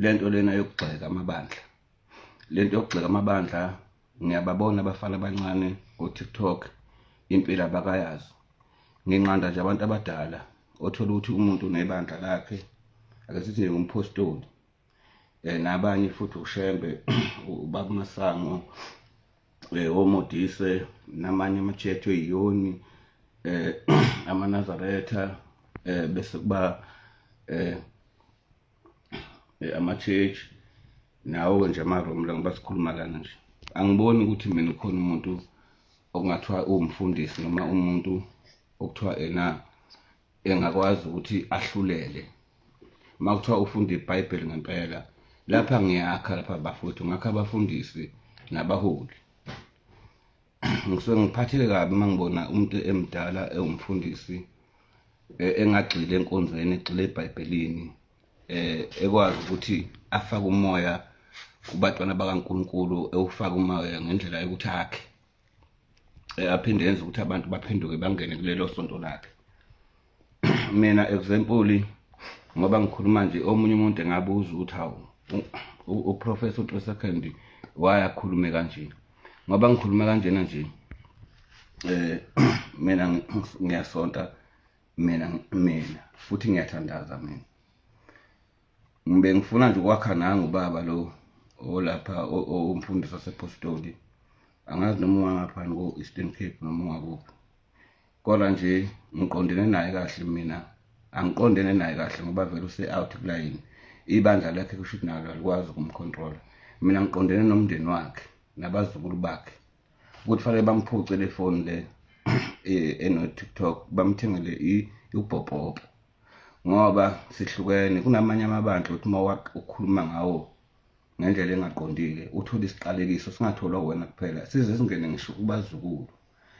lento lena yokugxeka amabandla. Lento yokugxeka amabandla ngiyababona abafana abancane ku-TikTok impilo abakayazi. Nginqanda nje abantu abadala othola ukuthi umuntu unebandla lakhe, ake sithi nje umphostoli, nabanye futhi uShembe, uBaba Masango, oModise, namanye ama-church oyiyoni, amaNazaretha, bese kuba ama-church nawo nje ama-Room la ngoba sikhuluma lana nje. Angiboni ukuthi mina khona umuntu okungathiwa uwumfundisi noma umuntu okuthiwa engakwazi ukuthi ahlulele. Uma kuthiwa ufunda iBhayibheli ngempela, lapha ngiyakha lapha bafowethu, ngakha abafundisi nabaholi. Ngisuke ngiphatheke kabi uma ngibona umuntu emdala ewumfundisi engagxile enkonzweni, egxile eBhayibhelini, ekwazi ukuthi afake umoya kubantwana bakaNkulunkulu, ewufaka umoya ngendlela yokuthi akhe, aphinde yenze ukuthi abantu baphenduke bangene kulelo sonto lakhe. Mina example, ngoba ngikhuluma nje, omunye umuntu engabuza ukuthi hawu uProfessor uTresekhendi wayakhulume kanje. Ngoba ngikhuluma kanjena nje, mina ngiyasonta, mina futhi ngiyathandaza mina. Ngibe ngifuna nje ukwakha nangu ubaba lo olapha umfundisi wasepostoli. Angazi noma wangaphana ko-Eastern Cape noma ungakuphi. Kodwa nje ngiqondene naye kahle mina. Angiqondene naye kahle ngoba vele use-out kulayini. Ibandla lakhe kusho ukuthi nalo alikwazi ukumcontrola. Mina ngiqondene nomndeni wakhe nabazukulu bakhe. Ukuthi fanele bamphuce le phone le eno-TikTok, bamthengele ubhobhobo. Ngoba sihlukene, kunamanye amabandla ukuthi uma ukhuluma ngawo ngendlela engaqondile uthola isiqalekiso singatholwa wena kuphela, size singene ngisho kubazukulu.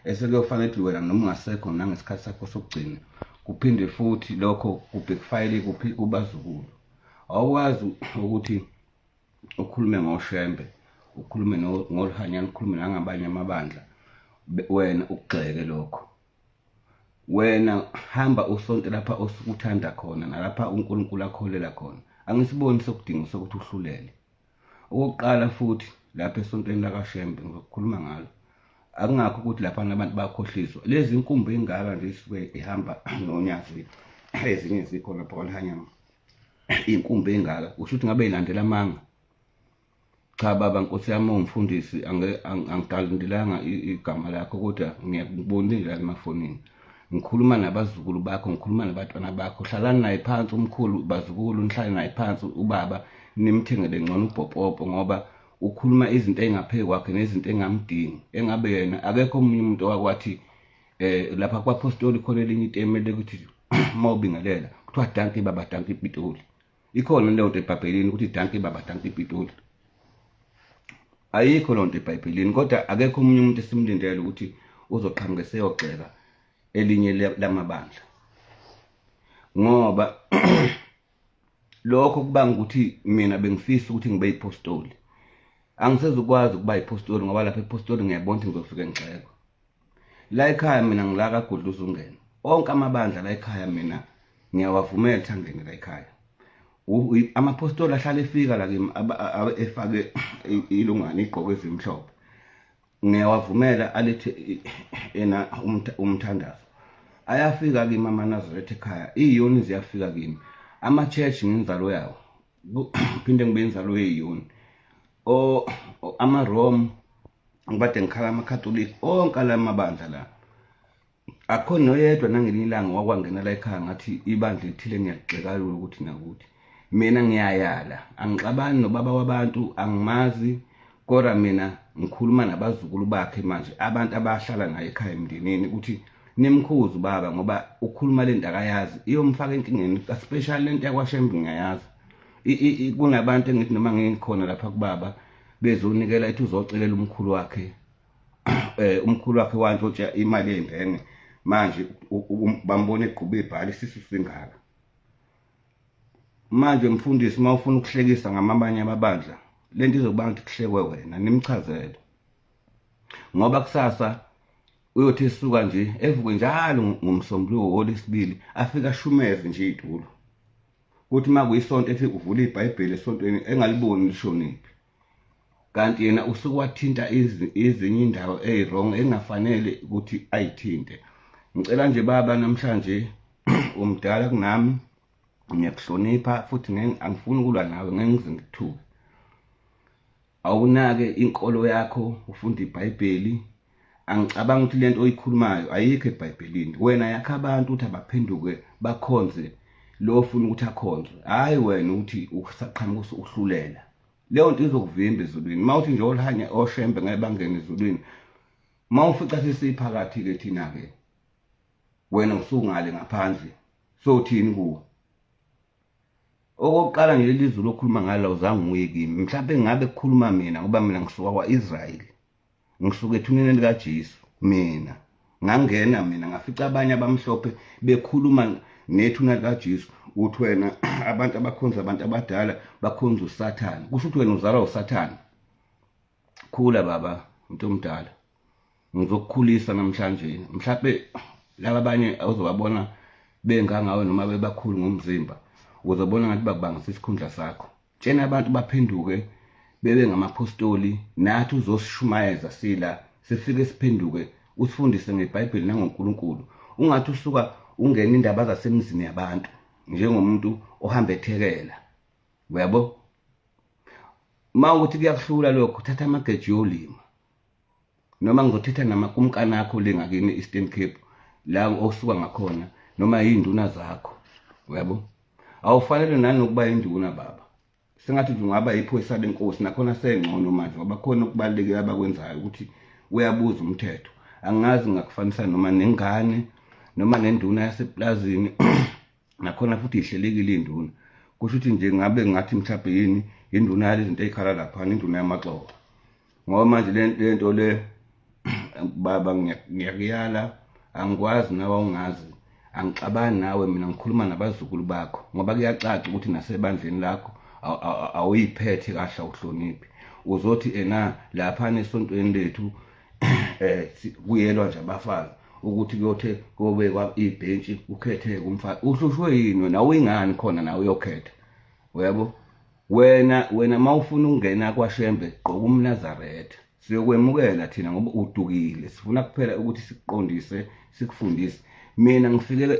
Esekuyofanele ukuthi wena noma ungasekho nangesikhathi sakho sokugcina, kuphinde futhi lokho kubhekfayile kuphi kubazukulu. Awukwazi ukuthi ukhulume ngoShembe, ukhulume ngoLhanyana, ukhulume nangabanye amabandla, wena ukugxeke lokho. Wena hamba usonto lapha osukuthanda khona nalapha uNkulunkulu akholela khona. Angisiboni sokudinga sokuthi uhlulele. Okokuqala futhi lapha esontweni lakaShembe ngizokukhuluma ngalo. Akungakho ukuthi lapha abantu bayakhohliswa. Lezi inkumbi engaka nje isuke ihamba noNyazi, ezinye zikhona lapha kwaLhanyana. Inkumbi engaka usho ukuthi ngabe ilandela amanga. Cha baba, Nkosi yami ungumfundisi, angidalindelanga igama lakho kodwa ngiyakubonile la emafonini. Ngikhuluma nabazukulu bakho, ngikhuluma nabantwana bakho. Hlalani naye phansi umkhulu, bazukulu, nihlale naye phansi ubaba, nimthengele ngcono ubhobhobo ngoba ukhuluma izinto engaphe kwakhe nezinto engamdingi. Engabe yena akekho omunye umuntu owakwathi lapha kwaPostoli khona elinye itemele ukuthi mawubingelela kuthiwa danki baba, danki iPitoli. Ikhona leyo nto eBhayibhelini ukuthi danki baba, danki iPitoli. Ayikho leyo nto eBhayibhelini, kodwa akekho omunye umuntu esimlindele ukuthi uzoqhamuka eseyogxeka elinye lamabandla. Ngoba lokho kubanga ukuthi mina bengifisa ukuthi ngibe yipostoli. Angisezukwazi ukuba yipostoli ngoba lapha epostoli ngiyabona ukuthi ngizofika ngixekwa. La ekhaya mina ngila kaGudluza ungene. Onke amabandla la ekhaya mina ngiyawavumela thangeni la ekhaya. Amapostoli ahlala efika la kimi efake ilungane igqoko ezimhlophe. Ngiyawavumela alethe ena umthandazo. Ayafika kimi amaNazaretha ekhaya, iyoni ziyafika kimi. Ama-church nginzalo yawo. Phinde ngibe inzalo yeyoni. Ama-Rome ngibade ngikhala amaKhatholika, onke la mabandla la. Akho noyedwa nangelinye ilanga wakwangena la ekhaya ngathi ibandla lithile ngiyagxeka ukuthi nakuthi. Mina ngiyayala, angixabani nobaba wabantu, angimazi, kodwa mina ngikhuluma nabazukulu bakhe manje, abantu abahlala naye ekhaya emndenini ukuthi nimkhuze baba ngoba ukhuluma lento akayazi, iyomfaka enkingeni, especially lento yakwaShembe ngiyayazi. Kunabantu engithi noma ngikhona lapha kubaba bezonikela ethi uzocelela umkhulu wakhe, umkhulu wakhe wantshotsha imali ey'mbenge, manje bambona eqhube ibhali isisu singaka. Manje mfundisi, uma ufuna ukuhlekisa ngamabanye amabandla, lento izokubanga ukuthi kuhlekwe wena, nimchazele. Ngoba kusasa uyothi esuka nje evuke njalo ngomsombuluko oLwesibili afika shumeze nje itulo. kuthi makuyisonto ethi uvula iBhayibheli esontweni engaliboni lishoniphi, kanti yena usuke wathinta ezinye indawo wrong engafanele ukuthi ayithinte. Ngicela nje baba namhlanje umdala kunami, ngiyakuhlonipha futhi angifuni ukulwa nawe, ngeke ngize ngikuthuke. Awunake inkolo yakho, ufunda iBhayibheli. Angicabanga ukuthi lento oyikhulumayo ayikho eBhayibhelini. Wena yakha abantu ukuthi abaphenduke bakhonze lo ufuna ukuthi akhonzwe, hayi wena uthi usaqhamuka uhlulela. Leyo nto izokuvimba ezulwini. Mawuthi nje olhanya oshembe ngeke bangene ezulwini, mawufica sisiphakathi ke thina ke wena usungale ngaphandle sothini kuwe. Okokuqala nje leli zulu okhuluma ngalo uzange uye kimi, mhlawumbe ngabe kukhuluma mina ngoba mina ngisuka kwaIsrayeli, ngisuka ethuneni likaJesu. Mina ngangena ngafica abanye abamhlophe bekhuluma nethuna likaJesu, uthi wena abantu abakhonza abantu abadala bakhonza uSathane. Kusho ukuthi wena uzalwa uSathane. Khula baba, umuntu omdala, ngizokukhulisa namhlanje. Mhlawumbe laba abanye uzobabona bengangawe noma bebakhulu ngomzimba, uzobona ngathi bakubangisa isikhundla sakho. Tshena abantu baphenduke bebe ngamapostoli, nathi uzosishumayeza sila sifike siphenduke, usifundise ngeBhayibheli nangoNkulunkulu. Ungathi usuka ungena indaba zasemizini yabantu njengomuntu ohamba ethekela. Uyabo? Mawuthi kuyakuhlula lokho, thatha amageji yolima. Noma ngizothetha namakumkana akho lengakini eEastern Cape la osuka ngakhona, noma izinduna zakho. Uyabo? Awufanele nanokuba induna baba. Sengathi nje ungaba iphoyisa lenkosi, nakhona sengcono manje ngoba khona okubalekile abakwenzayo ukuthi uyabuza umthetho. Angazi ngakufanisa noma nengane noma nenduna yaseplazini nakhona futhi ihlelekile induna. Kusho ukuthi nje ngabe ngathi mhlawumbe yini induna yalezinto ezikhala lapha, induna yamaxoxo. Ngoba manje lento le baba ngiyakuyala, angikwazi nawe ungazi, angixabani nawe, mina ngikhuluma nabazukulu bakho ngoba kuyacaca ukuthi nasebandleni lakho awuyiphethe kahle, awuhloniphi. Uzothi lapha nesontweni lethu kuyelwa nje abafazi ukuthi kuyothe kobekwa ibhentshi ukhethe umfazi. Uhlushwe yini wena? Uyingani khona nawe uyokhetha? Uyabo? Wena mawufuna ukungena kwaShembe gqoka umNazaretha, siyokwemukela thina ngoba udukile. Sifuna kuphela ukuthi sikuqondise, sikufundise. Mina ngifike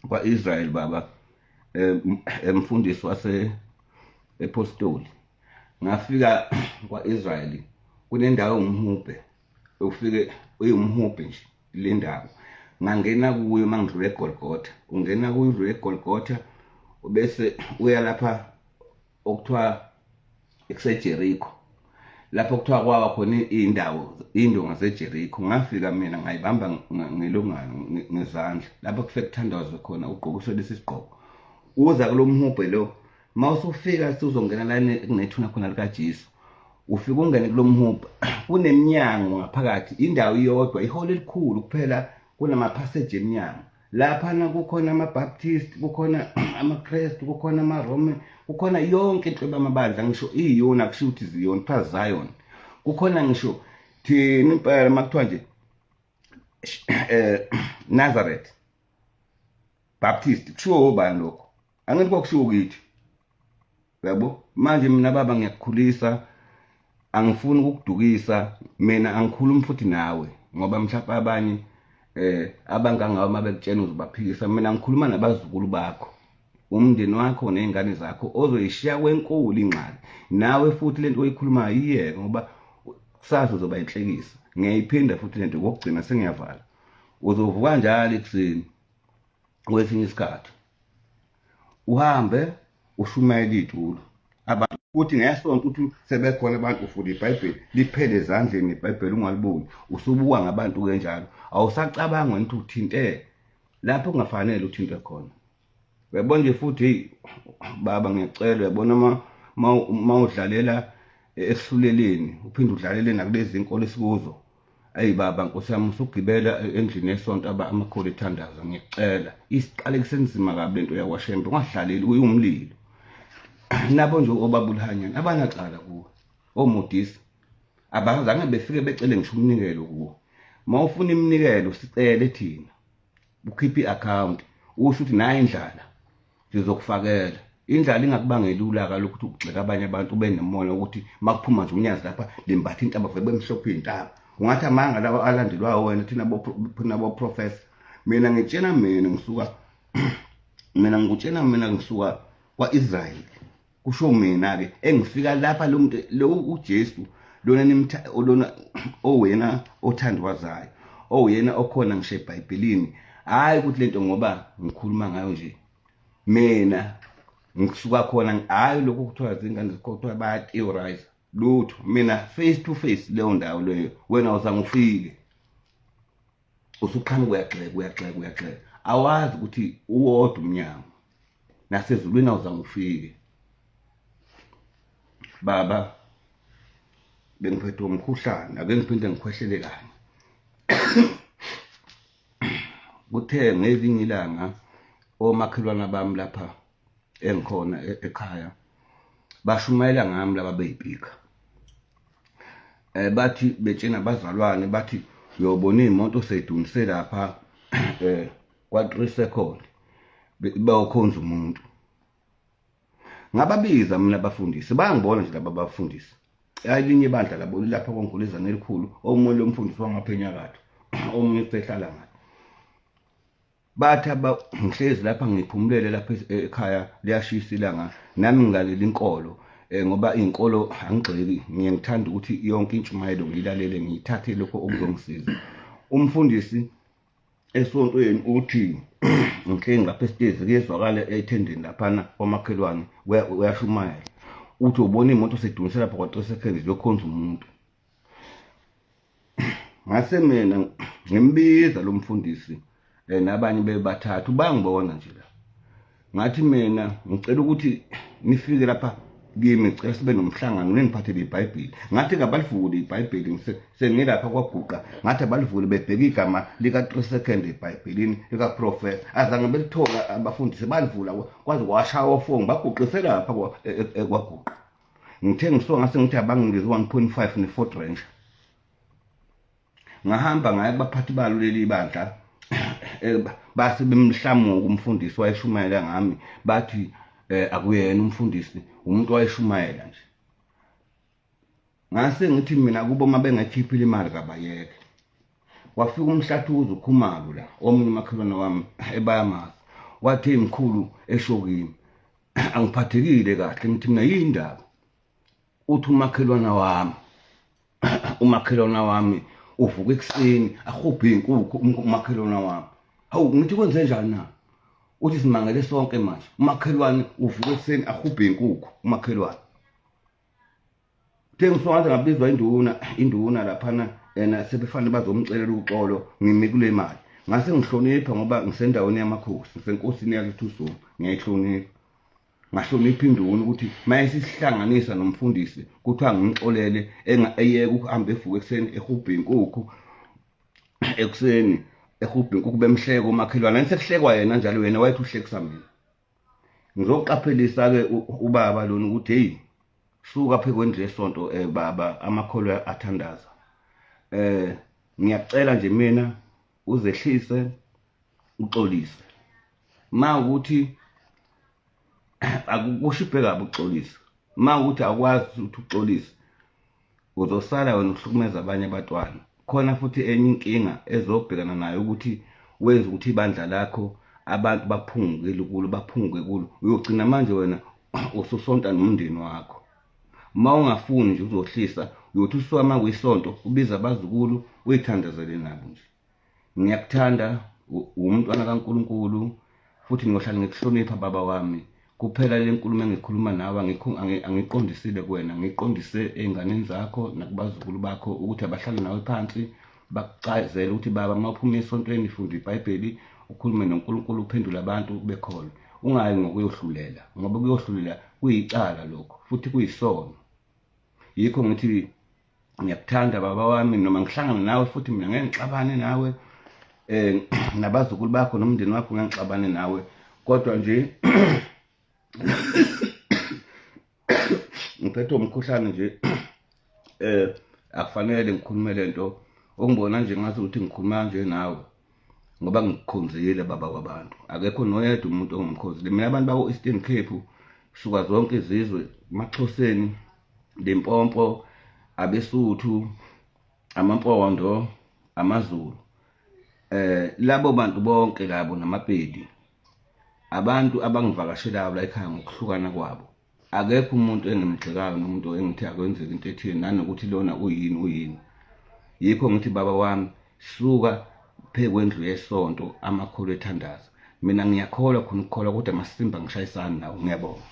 kwaIsrael baba, umfundisi wase-apostoli. Ngafika kwaIsrael kunendawo umhubhe, ufike uyumhubhe nje le ndawo. Ngangena kuyo mangidlule eGolgotha. Ungena kuyo udlule eGolgotha bese uya lapha okuthiwa eseJericho. Lapho kuthiwa kwawa khona indonga zeJericho. Ngafika mina ngayibamba ngelungano ngezandla. Lapho kufike kuthandazwe khona ugqokiswe lesi sigqoko. Uza kulomhubhe lo, mawusufika sizongena la kunethuna khona likaJesu. Ufika ungene kulomhubhe, kuneminyango ngaphakathi, indawo iyodwa, ihole elikhulu kuphela, kunamaphasseji eminyango. Lapha kukhona amaBaptist, kukhona amaKristu, kukhona amaRoman, kukhona yonke inhlobo yamabandla. Ngisho iyona kusho ukuthi ziyona, kuthiwa Zion. Kukhona ngisho thina impela makuthiwa nje Nazareth Baptist, kusho ubani lokho? Angithi kokushiwo kithi. Yabo? Manje mina baba ngiyakukhulisa, angifuni ukukudukisa, mina angikhulumi futhi nawe ngoba mhlawumbe abanye abangangawe mabekutshena uzobaphikisa. Mina ngikhuluma nabazukulu bakho, umndeni wakho nezingane zakho ozoyishiya kwenkulu ingxaki. Nawe futhi lento oyikhulumayo iyeke ngoba kusasa uzoba inhlekisa. Ngiyayiphinda futhi lento kokugcina sengiyavala. Uzovuka njalo ekuseni kwesinye isikhathi uhambe ushumayela itulo abantu futhi ngesonto uthi sebekhona abantu ufunda iBhayibheli liphele ezandleni iBhayibheli ungaliboni, usubuka ngabantu kanjalo. Awusacabanga ukuthi uthinte lapho kungafanele uthinte khona. Uyabona nje futhi baba ngiyacela, uyabona mawudlalela esihluleleni uphinde udlalele nakulezi inkolo esikuzo. Ayi baba Nkosi yami, usugibela endlini yesonto amakhulu ethandaza, ngiyacela isiqale kusenzima kabi lento yakwaShembe, ungadlaleli uyumlilo. Nabo nje obabulihanyana abanacala kuwe, omodisi abazange befike becele ngisho umnikelo kuwo. Mawufuna iminikelo sicele thina, ukhiphe i-account, usho ukuthi nayi indlala sizokufakela. Indlala ingakubangela lula kalokhu ukuthi ugxeka abanye abantu ube nemoya ukuthi makuphuma nje unyazi lapha limbatha intaba vele bemhlophe intaba. Ungathi amanga lawa alandelwayo wena thina bo professor. Mina ngitshena mina ngisuka kwa-Israel. Kusho mina-ke engifika lapha lo uJesu lona owena othandwazayo, owena okhona ngisho eBhayibhelini. Hayi ukuthi lento ngoba ngikhuluma ngayo nje. Mina ngisuka khona, hayi lokho kuthiwa zingane zikhothwa baya-theorize lutho. Mina face to face leyo ndawo leyo wena uzange ufike. Usuqhamuka uyagxeka. Awazi ukuthi uwodwa umnyango. Nasezulwini awuzange ufike. Baba bengiphethwe umkhuhlane, ake ngiphinde ngikhwehlele kanye. Kuthe ngelinye ilanga omakhelwana bami lapha engikhona ekhaya bashumayela ngami laba beyipika. Bathi betshena abazalwane bathi uyobona imoto seyidunise lapha kwa-3 second bayokhonza umuntu. Ngababiza mina abafundisi, bayangibona nje laba bafundisi. Elinye ibandla labo lapha kwaNgulizane elikhulu, omunye lo mfundisi wangaphenyakatho, omunye sehlala ngathi. Bathi ngihlezi lapha ngiphumulele lapha ekhaya liyashisa ilanga, nami ngilalela inkolo ngoba inkolo angigxeki, ngiyangithanda ukuthi yonke intshumayelo ngilalele ngiyithathe lokho okuzongisiza. Umfundisi esontweni uthi ngihleli lapha esitezi kuyezwakala ethendeni laphana kwamakhelwane uyashumayela. Uthi ubona imoto sedunise lapha kwa-3 seconds yokhonza umuntu. Ngase mina ngimbiza lo mfundisi nabanye bebathathu bangibona nje la. Ngathi mina ngicela ukuthi nifike lapha kimi, ngicela sibe nomhlangano ningiphathele iBhayibheli. Ngathi kabalivule iBhayibheli sengilapha kwaguqa. Ngathi abalivule bebheka igama lika-3 second eBhayibhelini likaprofessor. Azange belithola abafundisi balivula kwaze kwashaya ofongo baguqise lapha kwaguqa. Ngithe ngisuka ngase ngithi abanginikeze 1.5 ne-Ford Ranger. Ngahamba ngaya kubaphathi balo leli bandla base bemhlamuka umfundisi wayeshumayela ngami. Bathi akuyena umfundisi, umuntu wayeshumayela nje. Ngase ngithi mina kubo mabengakhiphile imali kabayeke. Wafika umhlathuzo uKhumalo la, omunye umakhelwane wami ebayamazi. Wathi mkhulu eshokini, angiphathekile kahle. Ngithi mina yini indaba? Uthi umakhelwane wami uvuka ekuseni ahubhe inkukhu umakhelwane wami. Hawu ngithi kwenze njani na? Uthi simangele sonke manje. Umakhelwane uvuka ekuseni ahubhe inkukhu umakhelwane. Ngisuka ngabizwa induna laphana yena sebefanele bazomcelela uxolo ngimi kule mali. Ngase ngihlonipha ngoba ngisendaweni yamakhosi, ngisenkosini yakithi uSomo, ngiyayihlonipha. Ngahlonipha induna ukuthi mayesihlanganisa nomfundisi kuthiwa ngimxolele eyeke ukuhamba evuka ekuseni ehubhe inkukhu ekuseni ehubhe inkukhu bemhleko umakhelwane. Anisehlekwa yena njalo, yena wayethi uhlekisa mina. Ngizoqaphelisa-ke ubaba lona ukuthi hey, suka phe kwendlu yesonto baba, amakholwa athandaza. Ngiyacela nje mina uzehlise uxolise. Ukuthi akukushiphe kabi uxolisa. Ukuthi akwazi ukuthi uxolise, uzosala wena uhlukumeza abanye abatwana. Khona futhi enye inkinga ezobhekana nayo ukuthi wenza ukuthi ibandla lakho abantu baphunguke kulo. Uyogcina manje wena ususonta nomndeni wakho. Ungafuni nje uzohlisa, uyothi usuka kuyisonto ubiza abazukulu uyithandazele nabo nje. Ngiyakuthanda, umntwana kaNkulunkulu, futhi ngiyohlala ngikuhlonipha baba wami. Kuphela le nkulumo engikhuluma nawe angiqondisile kuwena, ngiqondise ey'nganeni zakho nakubazukulu bakho ukuthi abahlale nawe phansi bakuchazele ukuthi baba mawuphuma esontweni funda iBhayibheli, ukhulume noNkulunkulu, uphendule abantu bekholwa. Ungayi ngokuyohlulela ngoba kuyohlulela kuyicala lokho futhi kuyisono. Yikho ngithi ngiyakuthanda baba wami, noma ngihlangana nawe futhi mina ngeke ngixabane nawe, nabazukulu bakho nomndeni wakho ngeke ngixabane nawe, kodwa nje ngiphethwe umkhuhlane nje. Akufanele ngikhulume lento ongibona nje ngathi ukuthi ngikhuluma nje nawe. ngoba ngikukhonzile baba wabantu. Akekho noyedwa umuntu ongumkhonzile. Mina abantu bako Eastern Cape suka zonke izizwe, Maxhoseni, Limpopo, abeSuthu, amaMpondo, amaZulu, labo bantu bonke labo namaPedi, abantu abangivakashelayo la ekhaya ngokuhlukana kwabo. Akekho umuntu engimgxekayo nomuntu engithi akwenzeke into ethile nanokuthi lona uyini. Yikho ngithi baba wami, suka phekwendlu yesonto amakhulu ethandaza. Mina ngiyakholwa khona ukukholwa, kodwa masimba ngishayisana nawo. Ngiyabonga.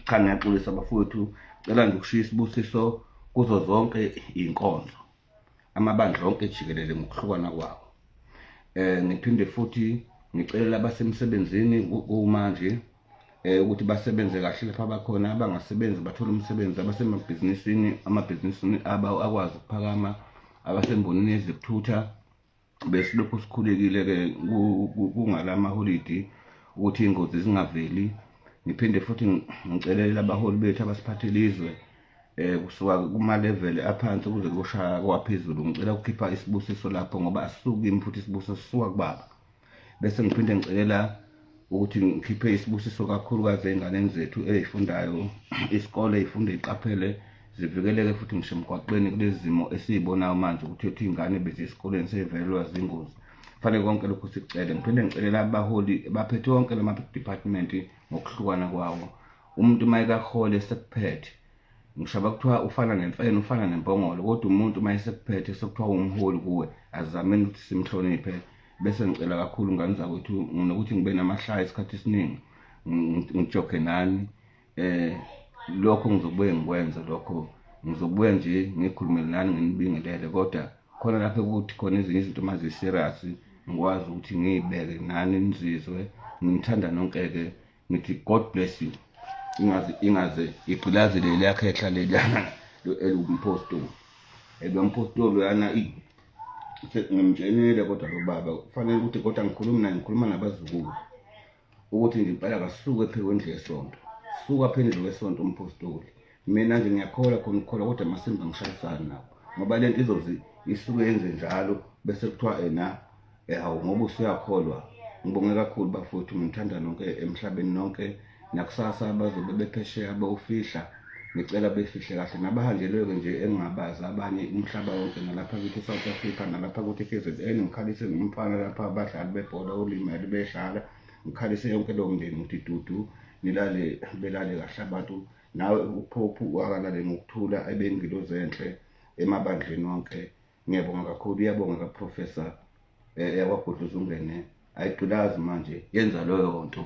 Cha, ngiyaxolisa bafowethu, cela nje ukushiya isibusiso kuzo zonke iy'nkonzo, amabandla onke jikelele ngokuhlukana kwawo. Ngiphinde futhi ngicela abasemsebenzini kumanje ukuthi basebenze kahle lapha abakhona, abangasebenzi bathole umsebenzi, amabhizinisini abo akwazi ukuphakama, abasembonini yezokuthutha. Besilokhu sikhulekile-ke kungala maholidi ukuthi iy'ngozi zingaveli. Ngiphinde futhi ngicelele abaholi bethu abasiphathele izwe kusuka kuma-level aphansi kuze kuyoshaya kwaphezulu. Ngicela ukukhipha isibusiso lapho ngoba asisuki kimi futhi isibusiso sisuka kubaba. Bese ngiphinde ngicelela ukuthi ngikhiphe isibusiso kakhulukazi ey'nganeni zethu ey'fundayo, isikole ey'funda ey'qaphele zivikeleke futhi ngisho emgwaqeni kulezi zimo esiy'bonayo manje ukuthi iy'ngane beziya esikoleni sey'velelwa zingozi. Kufanele konke lokhu sikucele. Ngiphinde ngicelela abaholi baphethe wonke lama department ngokuhlukana kwawo. Umuntu mayekahole sekuphethe, ngishaba kuthiwa ufana nemfene, ufana nempongolo, kodwa umuntu mayesekuphethe sekuthiwa umholi kuwe, azameni ukuthi simhloniphe. Bese ngicela kakhulu ngane zakwethu nokuthi ngibe namahlaya isikhathi esiningi ngijoke nani. Lokho ngizobuye ngikwenze, lokho ngizobuye nje ngikhulume nani nginibingelele, kodwa khona lapho ukuthi khona ezinye izinto mazi-serious ngikwazi ukuthi ngiy'beke nani nizizwe. Ngimthanda nonke-ke, ngithi God bless you. Ingaze igqilazi leli yakhehla leliyana elumpostoli. Lo mpostoli yana ngimtshenile, kodwa lo baba kufanele ukuthi kodwa ngikhuluma naye, ngikhuluma nabazukulu ukuthi ngempela kasuke phekwendlu yesonto, suka phendlu yesonto umpostoli. Mina nje ngiyakholwa khona ukukholwa, kodwa masimba ngishayisana nawo ngoba lento izoze isuke yenze njalo bese kuthiwa hawu ngoba usuyakholwa. Ngibonge kakhulu bafowethu, ngithanda nonke emhlabeni nonke, nakusasa abazobe bephesheya bawufihla, ngicela befihle kahle. Nabahanjelwe-ke nje engingabazi abanye umhlaba wonke, nalapha kithi eSouth Africa, nalapha kuthi KZN, ngikhalise ngumfana lapha abadlali bebhola olimele bedlala, ngikhalise yonke leyo mndeni ngithi dudu belale kahle abantu. Nawe uPhophu akalale ngokuthula ebengilozi enhle emabandleni wonke. Ngiyabonga kakhulu, iyabonga kaProfessor yakwaGudluza uNgene, ayigqilazi manje yenza leyo nto.